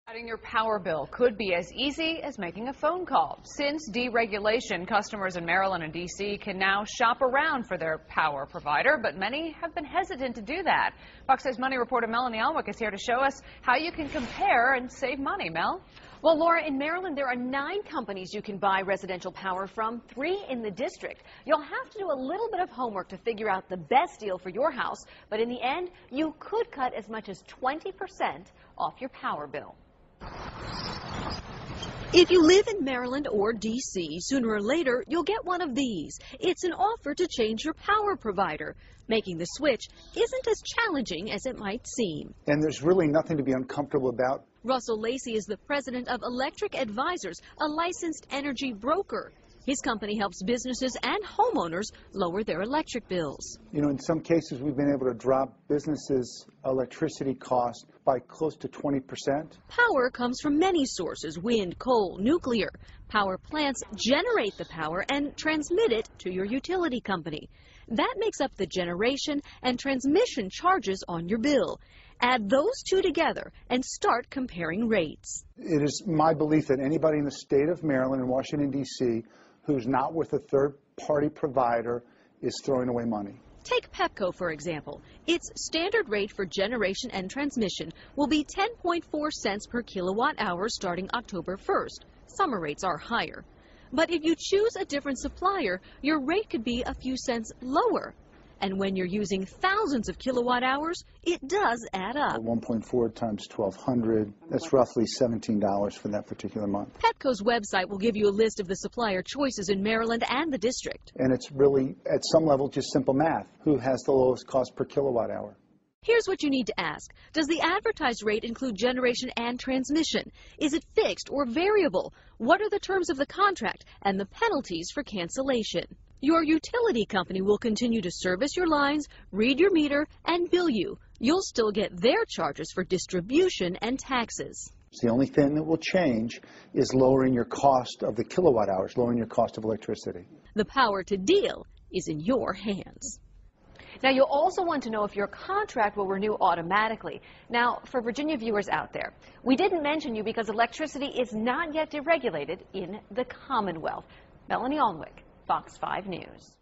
Cutting your power bill could be as easy as making a phone call. Since deregulation, customers in Maryland and D.C. can now shop around for their power provider, but many have been hesitant to do that. Fox 6 Money reporter Melanie Alwick is here to show us how you can compare and save money. Mel? Well, Laura, in Maryland, there are 9 companies you can buy residential power from, 3 in the district. You'll have to do a little bit of homework to figure out the best deal for your house, but in the end, you could cut as much as 20% off your power bill. If you live in Maryland or D.C., sooner or later, you'll get one of these. It's an offer to change your power provider. Making the switch isn't as challenging as it might seem. And there's really nothing to be uncomfortable about. Russell Lacey is the president of Electric Advisors, a licensed energy broker. His company helps businesses and homeowners lower their electric bills. You know, in some cases, we've been able to drop businesses' electricity costs by close to 20%. Power comes from many sources: wind, coal, nuclear. Power plants generate the power and transmit it to your utility company. That makes up the generation and transmission charges on your bill. Add those two together and start comparing rates. It is my belief that anybody in the state of Maryland and Washington, D.C., who's not with a third-party provider is throwing away money. Take Pepco, for example. Its standard rate for generation and transmission will be 10.4 cents per kilowatt hour starting October 1st. Summer rates are higher. But if you choose a different supplier, your rate could be a few cents lower. And when you're using thousands of kilowatt hours, it does add up. 1.4 times 1,200, that's roughly $17 for that particular month. Petco's website will give you a list of the supplier choices in Maryland and the district. And it's really, at some level, just simple math. Who has the lowest cost per kilowatt hour? Here's what you need to ask. Does the advertised rate include generation and transmission? Is it fixed or variable? What are the terms of the contract and the penalties for cancellation? Your utility company will continue to service your lines, read your meter, and bill you. You'll still get their charges for distribution and taxes. The only thing that will change is lowering your cost of the kilowatt hours, lowering your cost of electricity. The power to deal is in your hands. Now, you'll also want to know if your contract will renew automatically. Now, for Virginia viewers out there, we didn't mention you because electricity is not yet deregulated in the Commonwealth. Melanie Alwick, Fox 5 News.